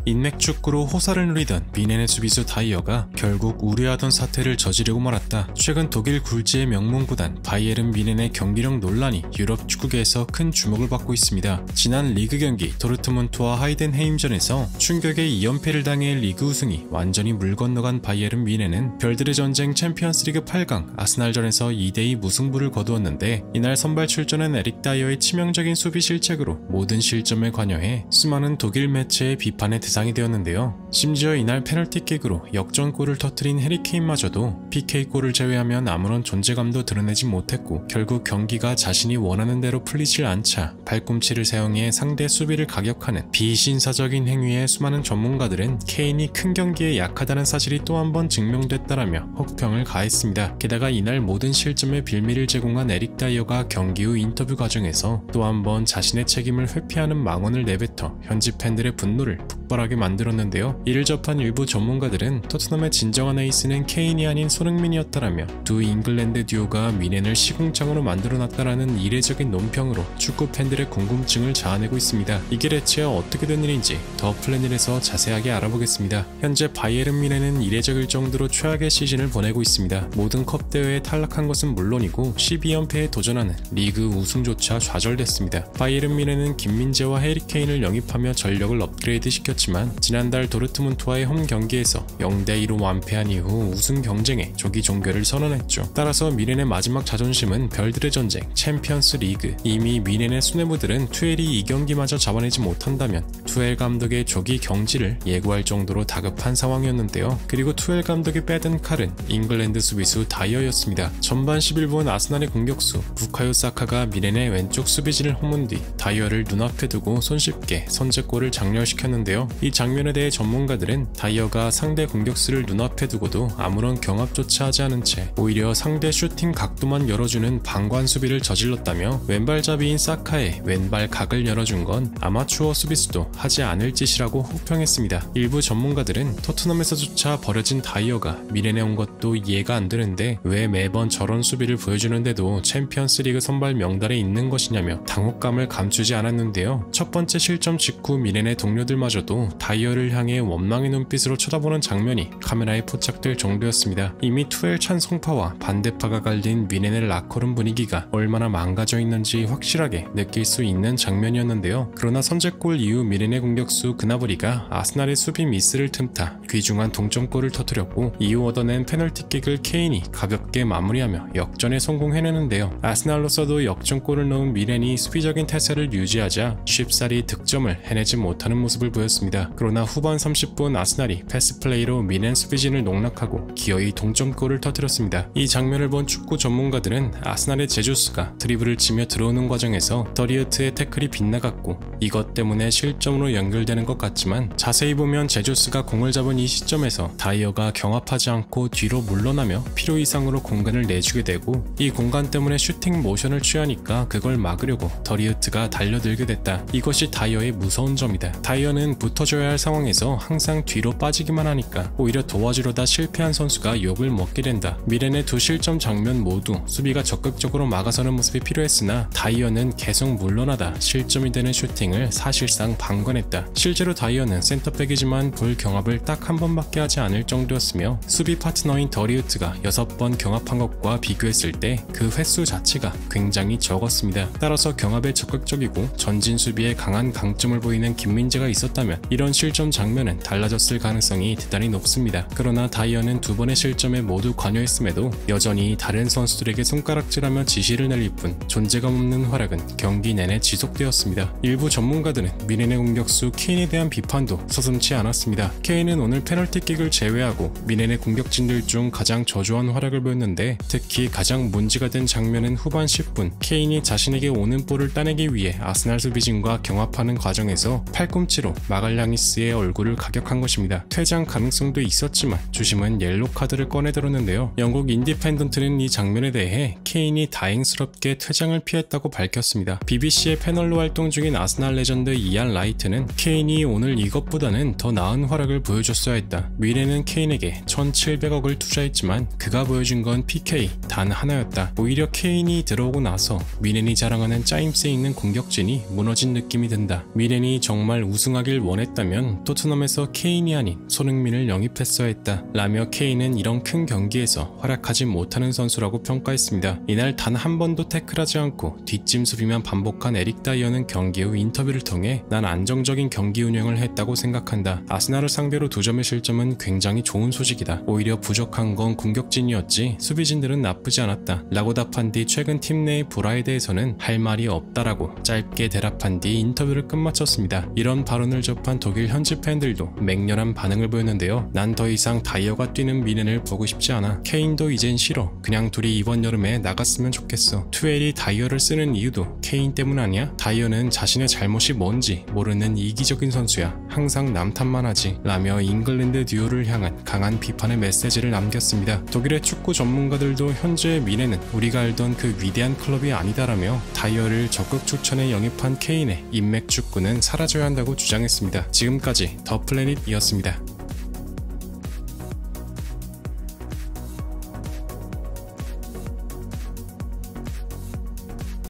인맥 축구로 호사를 누리던 미넨의 수비수 다이어가 결국 우려하던 사태를 저지르고 말았다. 최근 독일 굴지의 명문구단 바이에른 뮌헨의 경기력 논란이 유럽 축구계에서 큰 주목을 받고 있습니다. 지난 리그 경기 도르트문트와 하이덴헤임전에서 충격의 2연패를 당해 리그 우승이 완전히 물 건너간 바이에른 뮌헨은 별들의 전쟁 챔피언스리그 8강 아스날전에서 2대2 무승부를 거두었는데, 이날 선발 출전한 에릭 다이어의 치명적인 수비 실책으로 모든 실점에 관여해 수많은 독일 매체의 비판의 대상이 되었는데요. 심지어 이날 페널티킥으로 역전골을 터뜨린 해리 케인마저도 PK골을 제외하면 아무런 존재감도 드러내지 못했고, 결국 경기가 자신이 원하는 대로 풀리질 않자 발꿈치를 사용해 상대 수비를 가격하는 비신사적인 행위에 수많은 전문가들은 케인이 큰 경기에 약하다는 사실이 또 한 번 증명됐다라며 혹평을 가했습니다. 게다가 이날 모든 실점의 빌미를 제공한 에릭 다이어가 경기 후 인터뷰 과정에서 또 한 번 자신의 책임을 회피하는 망언을 내뱉어 현지 팬들의 분노를 폭발하게 만들었는데요. 이를 접한 일부 전문가들은 토트넘의 진정한 에이스는 케인이 아닌 손흥민이었다라며 두 잉글랜드 듀오가 뮌헨을 시궁창으로 만들어놨다라는 이례적인 논평으로 축구 팬들의 궁금증을 자아내고 있습니다. 이게 대체 어떻게 된 일인지 더 플래닛에서 자세하게 알아보겠습니다. 현재 바이에른 뮌헨은 이례적일 정도로 최악의 시즌을 보내고 있습니다. 모든 컵 대회에 탈락한 것은 물론이고 12연패에 도전하는 리그 우승조차 좌절됐습니다. 바이에른 뮌헨은 김민재와 해리 케인을 영입하며 전력을 업그레이드 시켰지만 지난달 도르트문트와의 홈 경기에서 0대2로 완패한 이후 우승 경쟁에 조기 종결을 선언했죠. 따라서 뮌헨의 마지막 자존심은 별들의 전쟁 챔피언스 리그. 이미 뮌헨의 수뇌부들은 투엘이 이 경기마저 잡아내지 못한다면 투엘 감독의 조기 경질을 예고할 정도로 다급한 상황이었는데요. 그리고 투엘 감독이 빼든 칼은 잉글랜드 수비수 다이어였습니다. 전반 11분 아스날의 공격수 부카요 사카가 뮌헨의 왼쪽 수비진을 허문 뒤 다이어를 눈앞에 두고 손쉽게 선제골을 장렬시켰는데요. 이 장면에 대해 전문가들은 다이어가 상대 공격수를 눈앞에 두고도 아무런 경합조차 하지 않은 채 오히려 상대 슈팅 각도만 열어주는 방관 수비를 저질렀다며 왼발잡이인 사카의 왼발 각을 열어준 건 아마추어 수비수도 하지 않을 짓이라고 혹평했습니다. 일부 전문가들은 토트넘에서조차 버려진 다이어가 뮌헨에 온 것도 이해가 안 되는데 왜 매번 저런 수비를 보여주는데도 챔피언스리그 선발 명단에 있는 것이냐며 당혹감을 감추지 않았는데요. 첫 번째 실점 직후 뮌헨의 동료들마저도 다이어를 향해 원망의 눈빛으로 쳐다보는 장면이 카메라에 포착될 정도였습니다. 이미 투엘 찬송파와 반대파가 갈린 뮌헨의 라커룸 분위기가 얼마나 망가져 있는지 확실하게 느낄 수 있는 장면이었는데요. 그러나 선제골 이후 뮌헨의 공격수 그나브리가 아스날의 수비 미스를 틈타 귀중한 동점골을 터뜨렸고, 이후 얻어낸 페널티킥을 케인이 가볍게 마무리하며 역전에 성공해내는데요. 아스날로서도 역전골을 넣은 뮌헨이 수비적인 태세를 유지하자 쉽사리 득점을 해내지 못하는 모습을 보였습니다. 그러나 후반 30분 아스날이 패스플레이로 뮌헨 수비진을 농락하고 기어이 동점골을 터뜨렸습니다. 이 장면을 본 축구 전문가들은 아스날의 제주스가 드리블을 치며 들어오는 과정에서 더리우트의 태클이 빗나갔고 이것 때문에 실점으로 연결되는 것 같지만, 자세히 보면 제주스가 공을 잡은 이 시점에서 다이어가 경합하지 않고 뒤로 물러나며 필요 이상으로 공간을 내주게 되고, 이 공간 때문에 슈팅 모션을 취하니까 그걸 막으려고 더리우트가 달려들게 됐다. 이것이 다이어의 무서운 점이다. 다이어는 붙어줘야 할 상황에서 항상 뒤로 빠지기만 하니까 오히려 도와주려다 실패한 선수가 욕을 먹게 된다. 뮌헨의 두 실점 장면 모두 수비가 적극적으로 막아서는 모습이 필요했으나 다이어는 계속 물러나다 실점이 되는 슈팅을 사실상 방관했다. 실제로 다이어는 센터백이지만 볼 경합을 딱 한 번밖에 하지 않을 정도였으며, 수비 파트너인 더리우트가 6번 경합한 것과 비교했을 때 그 횟수 자체가 굉장히 적었습니다. 따라서 경합에 적극적이고 전진 수비에 강한 강점을 보이는 김민재가 있었다면 이런 실점 장면은 달라졌을 가능성이 대단히 높습니다. 그러나 다이어는 두 번의 실점에 모두 관여했음에도 여전히 다른 선수들에게 손가락질하며 지시를 내릴 뿐 존재감 없는 활약은 경기 내내 지속되었습니다. 일부 전문가들은 뮌헨의 공격수 케인에 대한 비판도 서슴지 않았습니다. 케인은 오늘 페널티킥을 제외하고 뮌헨의 공격진들 중 가장 저조한 활약을 보였는데, 특히 가장 문제가 된 장면은 후반 10분 케인이 자신에게 오는 볼을 따내기 위해 아스날 수비진과 경합하는 과정에서 팔꿈치로 마갈량이스의 얼굴을 가격한 것입니다. 퇴장 가능성도 있었지만 주심은 옐로 카드를 꺼내들었는데요. 영국 인디펜던트는 이 장면에 대해 케인이 다행스럽게 퇴장을 피했다고 밝혔습니다. BBC의 패널로 활동 중인 아스날 레전드 이안 라이트는 케인이 오늘 이것보다는 더 나은 활약을 보여줬어야 했다. 뮌헨은 케인에게 1,700억을 투자했지만 그가 보여준 건 PK 단 하나였다. 오히려 케인이 들어오고 나서 뮌헨이 자랑하는 짜임새 있는 공격진이 무너진 느낌이 든다. 뮌헨이 정말 우승하길 원했던 했다면 토트넘에서 케인이 아닌 손흥민을 영입했어야 했다 라며 케인은 이런 큰 경기에서 활약하지 못하는 선수라고 평가했습니다. 이날 단 한 번도 태클하지 않고 뒷짐 수비만 반복한 에릭 다이어는 경기 후 인터뷰를 통해 난 안정적인 경기 운영을 했다고 생각한다. 아스날을 상대로 2점의 실점은 굉장히 좋은 소식이다. 오히려 부족한 건 공격진이었지 수비진들은 나쁘지 않았다 라고 답한 뒤 최근 팀 내의 불화에 대해서는 할 말이 없다라고 짧게 대답한 뒤 인터뷰를 끝마쳤습니다. 이런 발언을 접한 독일 현지 팬들도 맹렬한 반응을 보였는데요. 난 더 이상 다이어가 뛰는 미넨을 보고 싶지 않아. 케인도 이젠 싫어. 그냥 둘이 이번 여름에 나갔으면 좋겠어. 투엘이 다이어를 쓰는 이유도 케인 때문 아니야? 다이어는 자신의 잘못이 뭔지 모르는 이기적인 선수야. 항상 남탓만 하지 라며 잉글랜드 듀오를 향한 강한 비판의 메시지를 남겼습니다. 독일의 축구 전문가들도 현재의 미넨은 우리가 알던 그 위대한 클럽이 아니다라며 다이어를 적극 추천해 영입한 케인의 인맥 축구는 사라져야 한다고 주장했습니다. 지금까지 더 플래닛이었습니다.